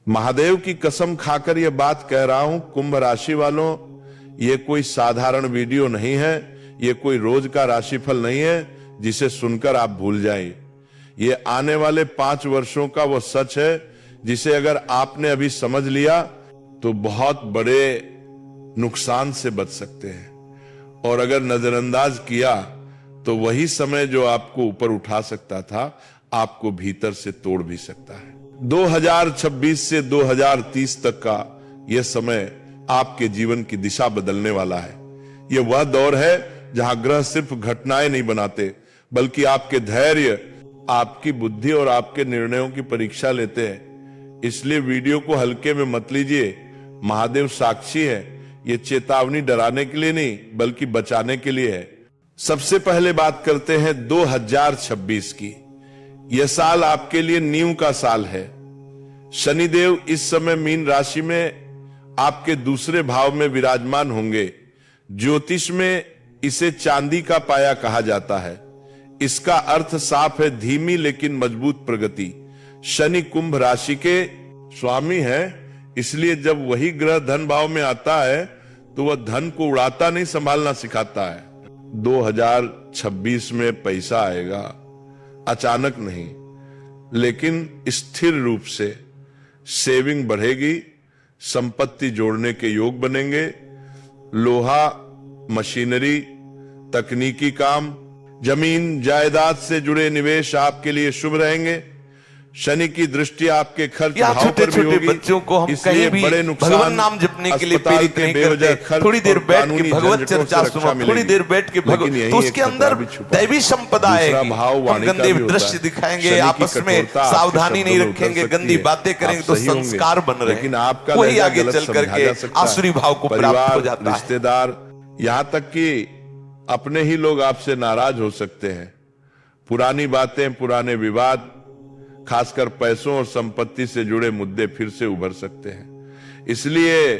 महादेव की कसम खाकर यह बात कह रहा हूं कुंभ राशि वालों, ये कोई साधारण वीडियो नहीं है, ये कोई रोज का राशिफल नहीं है जिसे सुनकर आप भूल जाएं। ये आने वाले 5 वर्षों का वो सच है जिसे अगर आपने अभी समझ लिया तो बहुत बड़े नुकसान से बच सकते हैं, और अगर नजरअंदाज किया तो वही समय जो आपको ऊपर उठा सकता था आपको भीतर से तोड़ भी सकता है। 2026 से 2030 तक का यह समय आपके जीवन की दिशा बदलने वाला है। यह वह दौर है जहां ग्रह सिर्फ घटनाएं नहीं बनाते बल्कि आपके धैर्य, आपकी बुद्धि और आपके निर्णयों की परीक्षा लेते हैं। इसलिए वीडियो को हल्के में मत लीजिए। महादेव साक्षी है, यह चेतावनी डराने के लिए नहीं बल्कि बचाने के लिए है। सबसे पहले बात करते हैं 2026 की। यह साल आपके लिए नींव का साल है। शनिदेव इस समय मीन राशि में आपके दूसरे भाव में विराजमान होंगे। ज्योतिष में इसे चांदी का पाया कहा जाता है। इसका अर्थ साफ है, धीमी लेकिन मजबूत प्रगति। शनि कुंभ राशि के स्वामी है, इसलिए जब वही ग्रह धन भाव में आता है तो वह धन को उड़ाता नहीं, संभालना सिखाता है। 2026 में पैसा आएगा, अचानक नहीं लेकिन स्थिर रूप से। सेविंग बढ़ेगी, संपत्ति जोड़ने के योग बनेंगे। लोहा, मशीनरी, तकनीकी काम, जमीन जायदाद से जुड़े निवेश आपके लिए शुभ रहेंगे। शनि की दृष्टि आपके खर्च भाव पर भी होगी। बच्चों को हम कहीं भी बड़े नुकसान, भगवान नाम जपने के लिए प्रेरित नहीं करते। थोड़ी देर बैठ के भगवत चर्चा सुनो, थोड़ी देर बैठ के भगवत, तो उसके अंदर दैवी संपदा आएगी। हम गंदे दृश्य दिखाएंगे, आपस में सावधानी नहीं रखेंगे, गंदी बातें करेंगे तो संस्कार बन रहे हैं, वही आगे चल करके आसुरी भाव को प्राप्त हो जाता है। रिश्तेदार, यहां तक कि अपने ही लोग आपसे नाराज हो सकते हैं। पुरानी बातें, पुराने विवाद, खासकर पैसों और संपत्ति से जुड़े मुद्दे फिर से उभर सकते हैं। इसलिए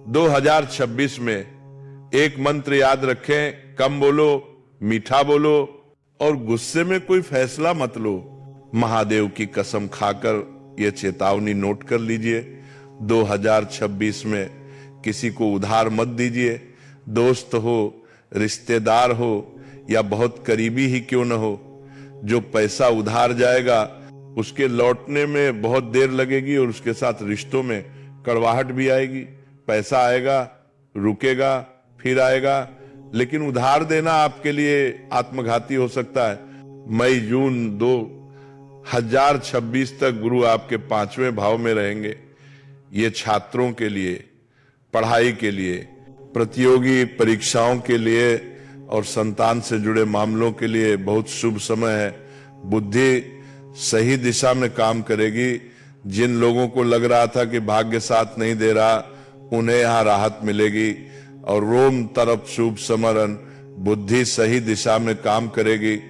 2026 में एक मंत्र याद रखें, कम बोलो, मीठा बोलो और गुस्से में कोई फैसला मत लो। महादेव की कसम खाकर यह चेतावनी नोट कर लीजिए। 2026 में किसी को उधार मत दीजिए। दोस्त हो, रिश्तेदार हो या बहुत करीबी ही क्यों न हो, जो पैसा उधार जाएगा उसके लौटने में बहुत देर लगेगी और उसके साथ रिश्तों में कड़वाहट भी आएगी। पैसा आएगा, रुकेगा, फिर आएगा, लेकिन उधार देना आपके लिए आत्मघाती हो सकता है। मई जून 2026 तक गुरु आपके 5वें भाव में रहेंगे। ये छात्रों के लिए, पढ़ाई के लिए, प्रतियोगी परीक्षाओं के लिए और संतान से जुड़े मामलों के लिए बहुत शुभ समय है। बुद्धि सही दिशा में काम करेगी। जिन लोगों को लग रहा था कि भाग्य साथ नहीं दे रहा, उन्हें यहां राहत मिलेगी। और रोम तरफ शुभ समरण, बुद्धि सही दिशा में काम करेगी।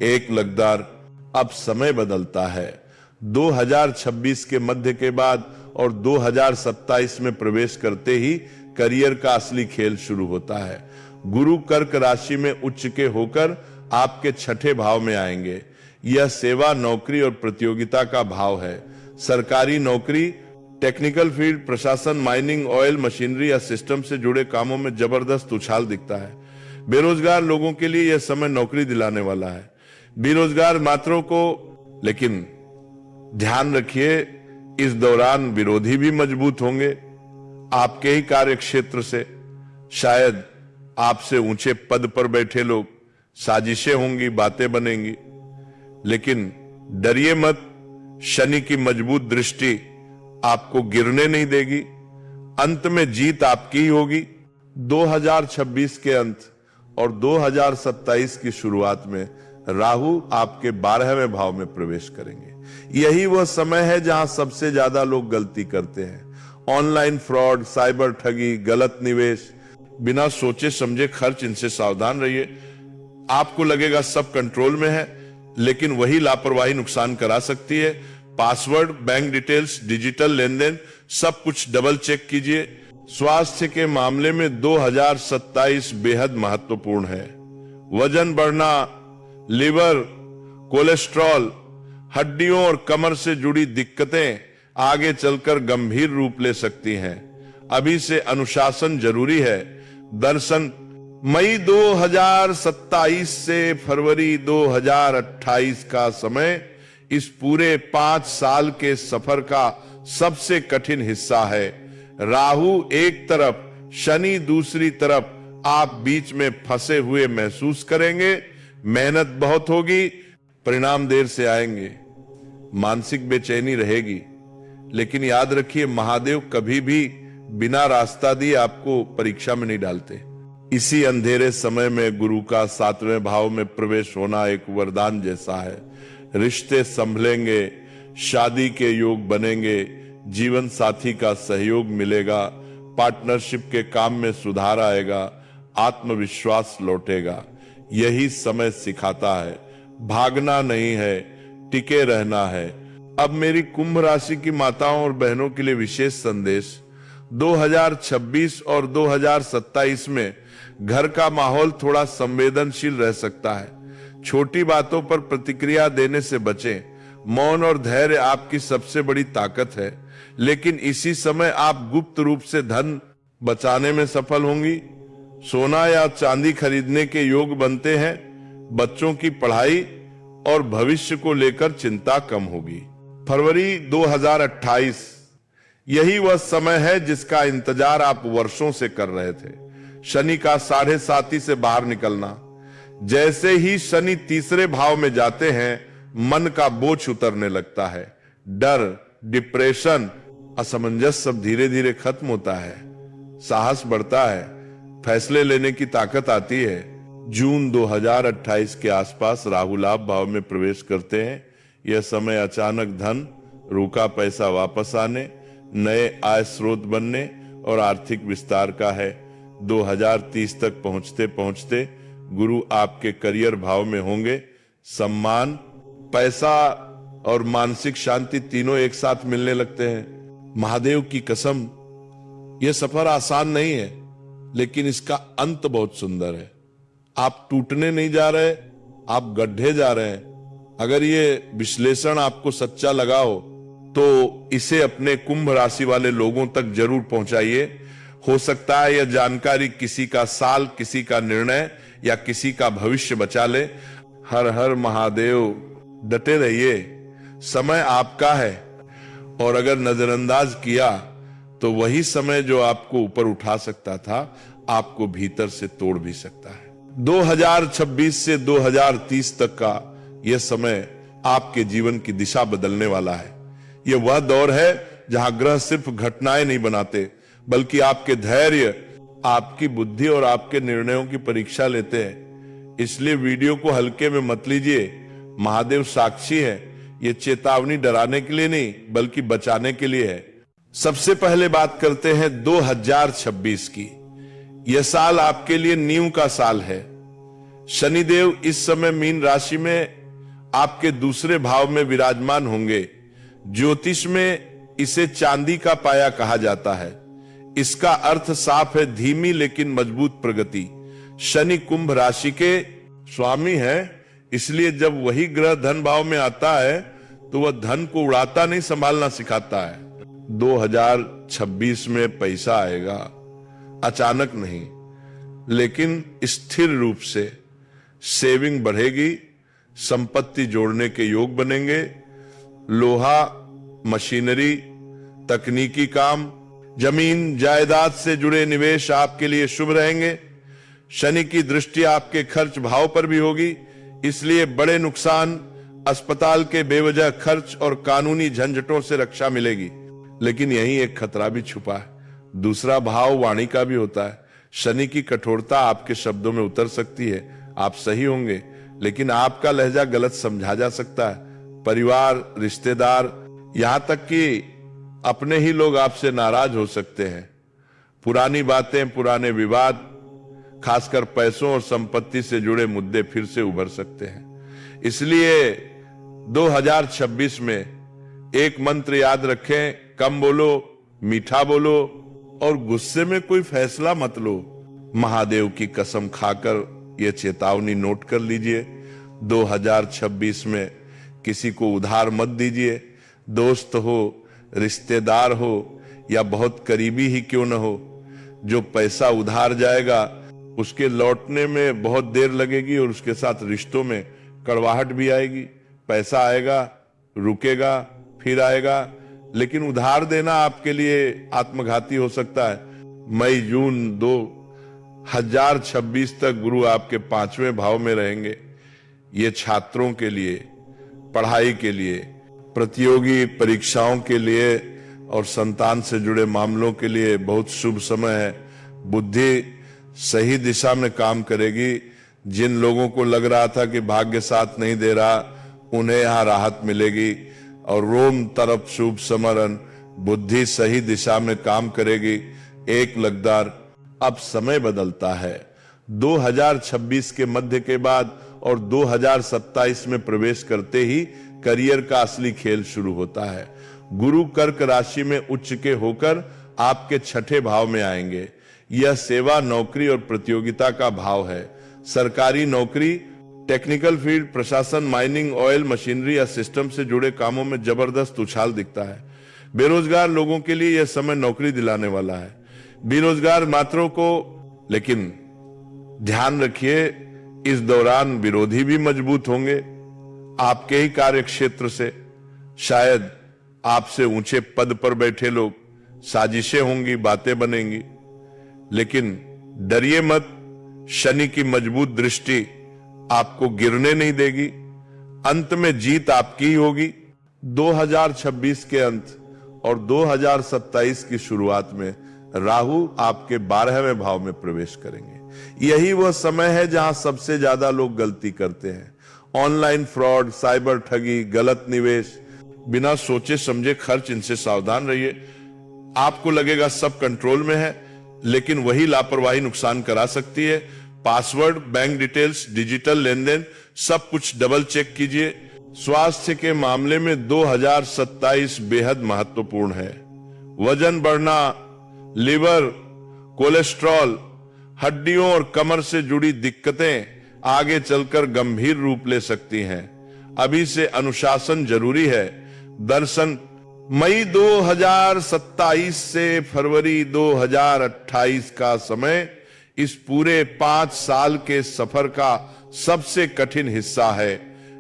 एक लगदार, अब समय बदलता है। 2026 के मध्य के बाद और 2027 में प्रवेश करते ही करियर का असली खेल शुरू होता है। गुरु कर्क राशि में उच्च के होकर आपके 6ठे भाव में आएंगे। यह सेवा, नौकरी और प्रतियोगिता का भाव है। सरकारी नौकरी, टेक्निकल फील्ड, प्रशासन, माइनिंग, ऑयल, मशीनरी या सिस्टम से जुड़े कामों में जबरदस्त उछाल दिखता है। बेरोजगार लोगों के लिए यह समय नौकरी दिलाने वाला है। बेरोजगार मात्रों को, लेकिन ध्यान रखिए इस दौरान विरोधी भी मजबूत होंगे आपके ही कार्य क्षेत्र से। शायद आपसे ऊंचे पद पर बैठे लोग, साजिशें होंगी, बातें बनेंगी, लेकिन डरिए मत। शनि की मजबूत दृष्टि आपको गिरने नहीं देगी। अंत में जीत आपकी ही होगी। 2026 के अंत और 2027 की शुरुआत में राहु आपके 12वें भाव में प्रवेश करेंगे। यही वह समय है जहां सबसे ज्यादा लोग गलती करते हैं। ऑनलाइन फ्रॉड, साइबर ठगी, गलत निवेश, बिना सोचे समझे खर्च, इनसे सावधान रहिए। आपको लगेगा सब कंट्रोल में है, लेकिन वही लापरवाही नुकसान करा सकती है। पासवर्ड, बैंक डिटेल्स, डिजिटल लेन देन, सब कुछ डबल चेक कीजिए। स्वास्थ्य के मामले में 2027 बेहद महत्वपूर्ण है। वजन बढ़ना, लिवर, कोलेस्ट्रॉल, हड्डियों और कमर से जुड़ी दिक्कतें, आगे चलकर गंभीर रूप ले सकती हैं। अभी से अनुशासन जरूरी है। दर्शन मई 2027 से फरवरी 2028 का समय इस पूरे 5 साल के सफर का सबसे कठिन हिस्सा है। राहु एक तरफ, शनि दूसरी तरफ, आप बीच में फंसे हुए महसूस करेंगे। मेहनत बहुत होगी, परिणाम देर से आएंगे। मानसिक बेचैनी रहेगी, लेकिन याद रखिए महादेव कभी भी बिना रास्ता दिए आपको परीक्षा में नहीं डालते। इसी अंधेरे समय में गुरु का 7वें भाव में प्रवेश होना एक वरदान जैसा है। रिश्ते संभलेंगे, शादी के योग बनेंगे, जीवन साथी का सहयोग मिलेगा, पार्टनरशिप के काम में सुधार आएगा, आत्मविश्वास लौटेगा। यही समय सिखाता है भागना नहीं है, टिके रहना है। अब मेरी कुंभ राशि की माताओं और बहनों के लिए विशेष संदेश। 2026 और 2027 में घर का माहौल थोड़ा संवेदनशील रह सकता है। छोटी बातों पर प्रतिक्रिया देने से बचें। मौन और धैर्य आपकी सबसे बड़ी ताकत है, लेकिन इसी समय आप गुप्त रूप से धन बचाने में सफल होंगी। सोना या चांदी खरीदने के योग बनते हैं। बच्चों की पढ़ाई और भविष्य को लेकर चिंता कम होगी। फरवरी 2028 यही वह समय है जिसका इंतजार आप वर्षों से कर रहे थे। शनि का 7.5 से बाहर निकलना। जैसे ही शनि तीसरे भाव में जाते हैं, मन का बोझ उतरने लगता है। डर, डिप्रेशन, असमंजस सब धीरे धीरे खत्म होता है। साहस बढ़ता है, फैसले लेने की ताकत आती है। जून 2028 के आसपास राहु लाभ भाव में प्रवेश करते हैं। यह समय अचानक धन, रुका पैसा वापस आने, नए आय स्रोत बनने और आर्थिक विस्तार का है। 2030 तक पहुंचते पहुंचते गुरु आपके करियर भाव में होंगे। सम्मान, पैसा और मानसिक शांति तीनों एक साथ मिलने लगते हैं। महादेव की कसम, यह सफर आसान नहीं है, लेकिन इसका अंत बहुत सुंदर है। आप टूटने नहीं जा रहे, आप गड्ढे जा रहे हैं। अगर ये विश्लेषण आपको सच्चा लगा हो तो इसे अपने कुंभ राशि वाले लोगों तक जरूर पहुंचाइए। हो सकता है यह जानकारी किसी का साल, किसी का निर्णय या किसी का भविष्य बचा ले। हर हर महादेव। डटे रहिए, समय आपका है, और अगर नजरअंदाज किया तो वही समय जो आपको ऊपर उठा सकता था, आपको भीतर से तोड़ भी सकता है। 2026 से 2030 तक का यह समय आपके जीवन की दिशा बदलने वाला है। यह वह दौर है जहां ग्रह सिर्फ घटनाएं नहीं बनाते, बल्कि आपके धैर्य, आपकी बुद्धि और आपके निर्णयों की परीक्षा लेते हैं। इसलिए वीडियो को हल्के में मत लीजिए। महादेव साक्षी है, यह चेतावनी डराने के लिए नहीं, बल्कि बचाने के लिए है। सबसे पहले बात करते हैं 2026 की। यह साल आपके लिए नींव का साल है। शनिदेव इस समय मीन राशि में आपके दूसरे भाव में विराजमान होंगे। ज्योतिष में इसे चांदी का पाया कहा जाता है। इसका अर्थ साफ है, धीमी लेकिन मजबूत प्रगति। शनि कुंभ राशि के स्वामी है, इसलिए जब वही ग्रह धन भाव में आता है तो वह धन को उड़ाता नहीं, संभालना सिखाता है। 2026 में पैसा आएगा, अचानक नहीं, लेकिन स्थिर रूप से। सेविंग बढ़ेगी, संपत्ति जोड़ने के योग बनेंगे। लोहा, मशीनरी, तकनीकी काम, जमीन जायदाद से जुड़े निवेश आपके लिए शुभ रहेंगे। शनि की दृष्टि आपके खर्च भाव पर भी होगी, इसलिए बड़े नुकसान, अस्पताल के बेवजह खर्च और कानूनी झंझटों से रक्षा मिलेगी। लेकिन यही एक खतरा भी छुपा है। दूसरा भाव वाणी का भी होता है। शनि की कठोरता आपके शब्दों में उतर सकती है। आप सही होंगे, लेकिन आपका लहजा गलत समझा जा सकता है। परिवार, रिश्तेदार, यहां तक कि अपने ही लोग आपसे नाराज हो सकते हैं। पुरानी बातें, पुराने विवाद, खासकर पैसों और संपत्ति से जुड़े मुद्दे फिर से उभर सकते हैं। इसलिए 2026 में एक मंत्र याद रखें, कम बोलो, मीठा बोलो और गुस्से में कोई फैसला मत लो। महादेव की कसम खाकर यह चेतावनी नोट कर लीजिए। 2026 में किसी को उधार मत दीजिए। दोस्त हो रिश्तेदार हो या बहुत करीबी ही क्यों न हो, जो पैसा उधार जाएगा उसके लौटने में बहुत देर लगेगी और उसके साथ रिश्तों में कड़वाहट भी आएगी। पैसा आएगा, रुकेगा, फिर आएगा, लेकिन उधार देना आपके लिए आत्मघाती हो सकता है। मई जून 2026 तक गुरु आपके 5वें भाव में रहेंगे। ये छात्रों के लिए, पढ़ाई के लिए, प्रतियोगी परीक्षाओं के लिए और संतान से जुड़े मामलों के लिए बहुत शुभ समय है। बुद्धि सही दिशा में काम करेगी। जिन लोगों को लग रहा था कि भाग्य साथ नहीं दे रहा, उन्हें यहाँ राहत मिलेगी। और रोम तरफ शुभ समरण, बुद्धि सही दिशा में काम करेगी। एक लगदार, अब समय बदलता है। 2026 के मध्य के बाद और 2027 में प्रवेश करते ही करियर का असली खेल शुरू होता है। गुरु कर्क राशि में उच्च के होकर आपके 6ठे भाव में आएंगे। यह सेवा, नौकरी और प्रतियोगिता का भाव है। सरकारी नौकरी, टेक्निकल फील्ड, प्रशासन, माइनिंग, ऑयल, मशीनरी या सिस्टम से जुड़े कामों में जबरदस्त उछाल दिखता है। बेरोजगार लोगों के लिए यह समय नौकरी दिलाने वाला है। बेरोजगार मात्रों को, लेकिन ध्यान रखिए, इस दौरान विरोधी भी मजबूत होंगे आपके ही कार्य क्षेत्र से। शायद आपसे ऊंचे पद पर बैठे लोग, साजिशें होंगी, बातें बनेंगी, लेकिन डरिए मत। शनि की मजबूत दृष्टि आपको गिरने नहीं देगी। अंत में जीत आपकी ही होगी। 2026 के अंत और 2027 की शुरुआत में राहु आपके 12वें भाव में प्रवेश करेंगे। यही वह समय है जहां सबसे ज्यादा लोग गलती करते हैं। ऑनलाइन फ्रॉड, साइबर ठगी, गलत निवेश, बिना सोचे समझे खर्च, इनसे सावधान रहिए। आपको लगेगा सब कंट्रोल में है, लेकिन वही लापरवाही नुकसान करा सकती है। पासवर्ड, बैंक डिटेल्स, डिजिटल लेन देन, सब कुछ डबल चेक कीजिए। स्वास्थ्य के मामले में 2027 बेहद महत्वपूर्ण है। वजन बढ़ना, लिवर, कोलेस्ट्रॉल, हड्डियों और कमर से जुड़ी दिक्कतें आगे चलकर गंभीर रूप ले सकती हैं। अभी से अनुशासन जरूरी है। दर्शन मई 2027 से फरवरी 2028 का समय इस पूरे 5 साल के सफर का सबसे कठिन हिस्सा है।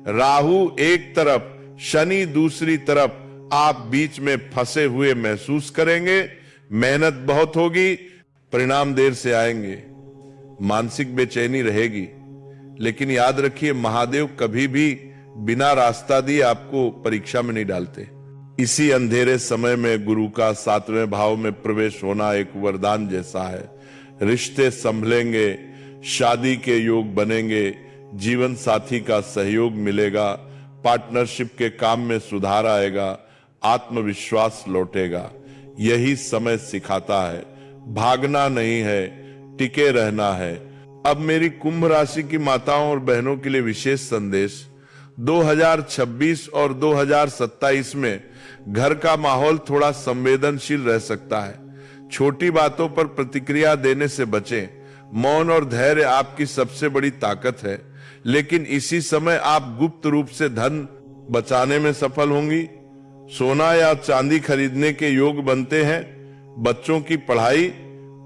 राहु एक तरफ, शनि दूसरी तरफ, आप बीच में फंसे हुए महसूस करेंगे। मेहनत बहुत होगी, परिणाम देर से आएंगे। मानसिक बेचैनी रहेगी, लेकिन याद रखिए, महादेव कभी भी बिना रास्ता दिए आपको परीक्षा में नहीं डालते। इसी अंधेरे समय में गुरु का 7वें भाव में प्रवेश होना एक वरदान जैसा है। रिश्ते संभलेंगे, शादी के योग बनेंगे, जीवन साथी का सहयोग मिलेगा, पार्टनरशिप के काम में सुधार आएगा, आत्मविश्वास लौटेगा। यही समय सिखाता है, भागना नहीं है, टिके रहना है। अब मेरी कुंभ राशि की माताओं और बहनों के लिए विशेष संदेश। 2026 और 2027 में घर का माहौल थोड़ा संवेदनशील रह सकता है। छोटी बातों पर प्रतिक्रिया देने से बचें। मौन और धैर्य आपकी सबसे बड़ी ताकत है, लेकिन इसी समय आप गुप्त रूप से धन बचाने में सफल होंगी। सोना या चांदी खरीदने के योग बनते हैं। बच्चों की पढ़ाई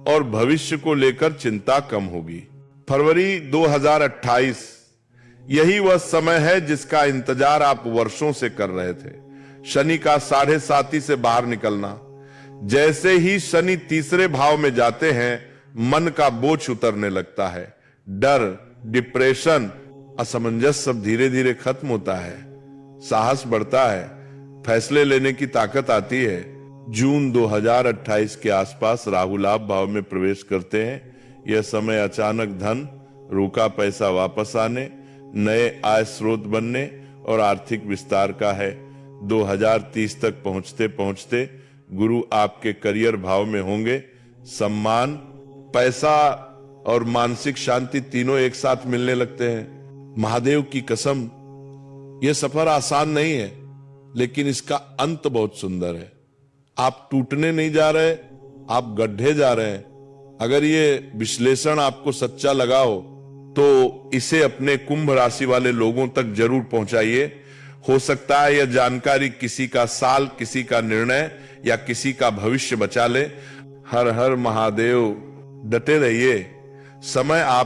और भविष्य को लेकर चिंता कम होगी। फरवरी 2028, यही वह समय है जिसका इंतजार आप वर्षों से कर रहे थे। शनि का 7.5 से बाहर निकलना। जैसे ही शनि तीसरे भाव में जाते हैं, मन का बोझ उतरने लगता है। डर, डिप्रेशन, असमंजस सब धीरे धीरे खत्म होता है। साहस बढ़ता है, फैसले लेने की ताकत आती है। जून 2028 के आसपास राहु लाभ भाव में प्रवेश करते हैं। यह समय अचानक धन, रुका पैसा वापस आने, नए आय स्रोत बनने और आर्थिक विस्तार का है। 2030 तक पहुंचते पहुंचते गुरु आपके करियर भाव में होंगे। सम्मान, पैसा और मानसिक शांति तीनों एक साथ मिलने लगते हैं। महादेव की कसम, यह सफर आसान नहीं है, लेकिन इसका अंत बहुत सुंदर है। आप टूटने नहीं जा रहे, आप गड्ढे जा रहे हैं। अगर ये विश्लेषण आपको सच्चा लगा हो तो इसे अपने कुंभ राशि वाले लोगों तक जरूर पहुंचाइए। हो सकता है यह जानकारी किसी का साल, किसी का निर्णय या किसी का भविष्य बचा ले। हर हर महादेव। डटे रहिए, समय आप